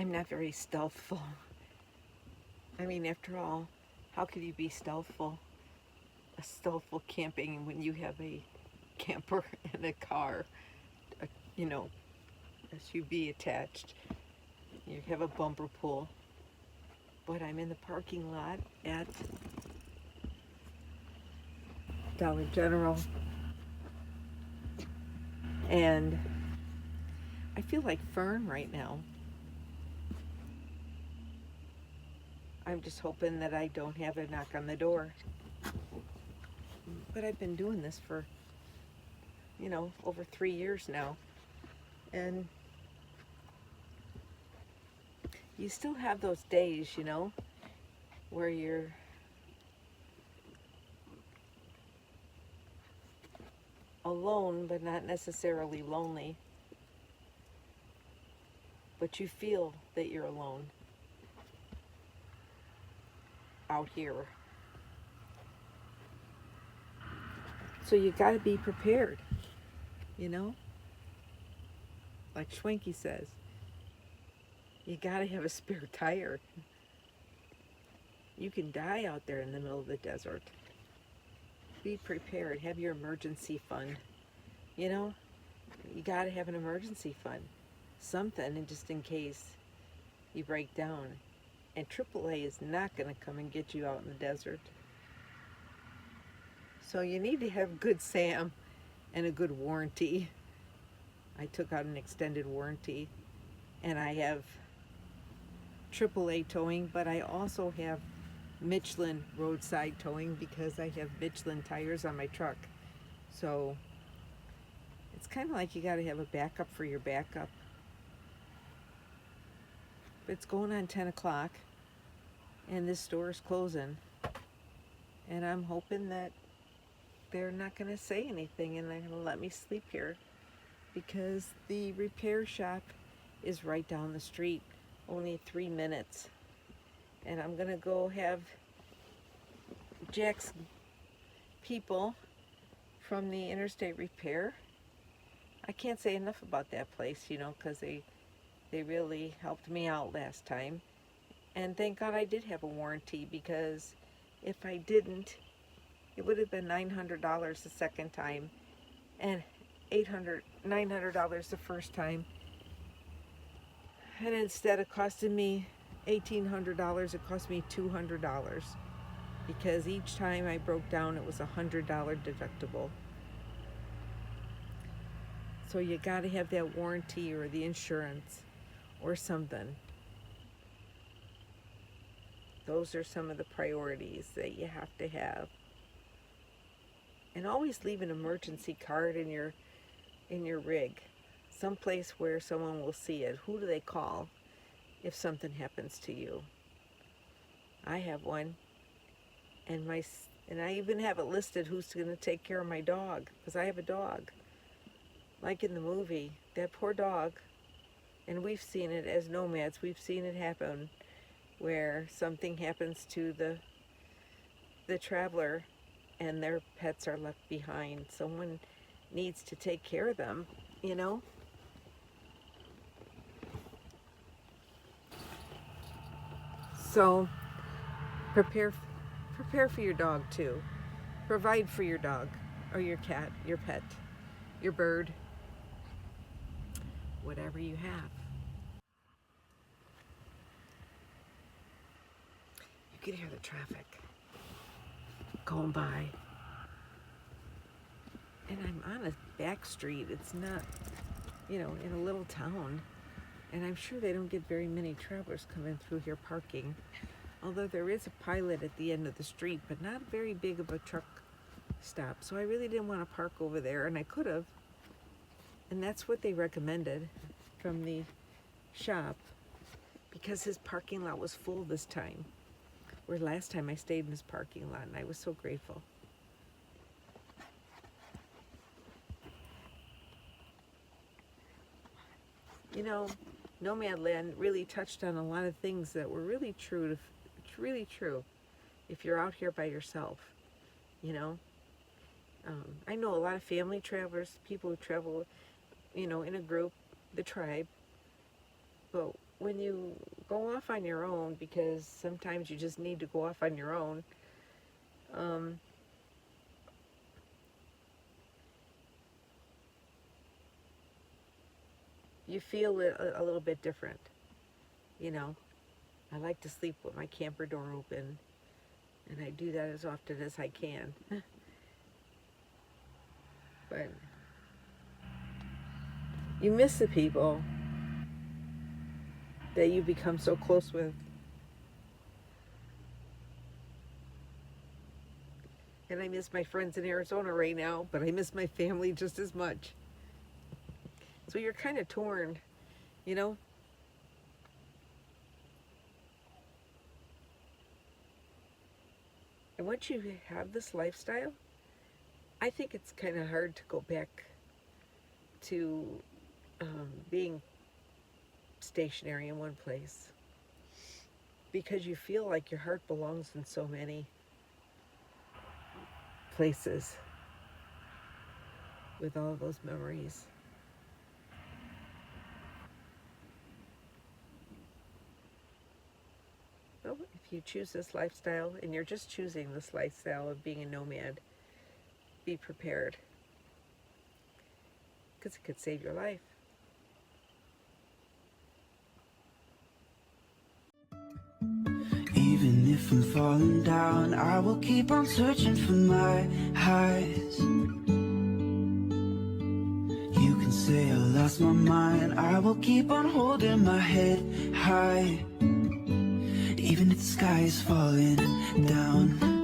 I'm not very stealthful. I mean, after all, how could you be stealthful camping when you have a camper and a car, a, you know, SUV attached? You have a bumper pool. But I'm in the parking lot at Dollar General, and I feel like Fern right now. I'm just hoping that I don't have a knock on the door. But I've been doing this for, over 3 years now. And you still have those days, where you're alone, but not necessarily lonely. But you feel that you're alone out here. So you got to be prepared, like Schwenky says. You got to have a spare tire. You can die out there in the middle of the desert. Be prepared. Have your emergency fund. You got to have an emergency fund. Something, and just in case you break down. And AAA is not going to come and get you out in the desert. So you need to have good SAM and a good warranty. I took out an extended warranty, and I have AAA towing, but I also have Michelin roadside towing because I have Michelin tires on my truck. So it's kind of like you got to have a backup for your backup. But it's going on 10 o'clock, and this store is closing, and I'm hoping that they're not going to say anything and they're going to let me sleep here, because the repair shop is right down the street, only 3 minutes. And I'm going to go have Jack's people from the Interstate Repair. I can't say enough about that place, because they really helped me out last time. And thank God I did have a warranty, because if I didn't, it would have been $900 the second time, and $900 the first time. And instead of costing me $1,800, it cost me $200, because each time I broke down, it was a $100 deductible. So you got to have that warranty or the insurance or something. Those are some of the priorities that you have to have. And always leave an emergency card in your rig, someplace where someone will see it. Who do they call if something happens to you? I have one, and I even have it listed who's going to take care of my dog, because I have a dog. Like in the movie, that poor dog, and we've seen it as nomads. We've seen it happen where something happens to the traveler, and their pets are left behind. Someone needs to take care of them, So prepare for your dog too. Provide for your dog or your cat, your pet, your bird, whatever you have. You can hear the traffic going by. And I'm on a back street. It's not, in a little town. And I'm sure they don't get very many travelers coming through here parking. Although there is a Pilot at the end of the street, but not very big of a truck stop. So I really didn't want to park over there, and I could have. And that's what they recommended from the shop, because his parking lot was full this time. Where last time I stayed in his parking lot, and I was so grateful. NomadLand really touched on a lot of things that were really true. It's really true if you're out here by yourself, I know a lot of family travelers, people who travel, in a group, the tribe. But when you go off on your own, because sometimes you just need to go off on your own, you feel it a little bit different. You know, I like to sleep with my camper door open, and I do that as often as I can. But you miss the people that you become so close with. And I miss my friends in Arizona right now, but I miss my family just as much. So you're kind of torn, you know? And once you have this lifestyle, I think it's kind of hard to go back to being stationary in one place, because you feel like your heart belongs in so many places with all those memories. So if you choose this lifestyle, and you're just choosing this lifestyle of being a nomad, be prepared, because it could save your life. Even if I'm falling down, I will keep on searching for my highs. You can say I lost my mind, I will keep on holding my head high. Even if the sky is falling down.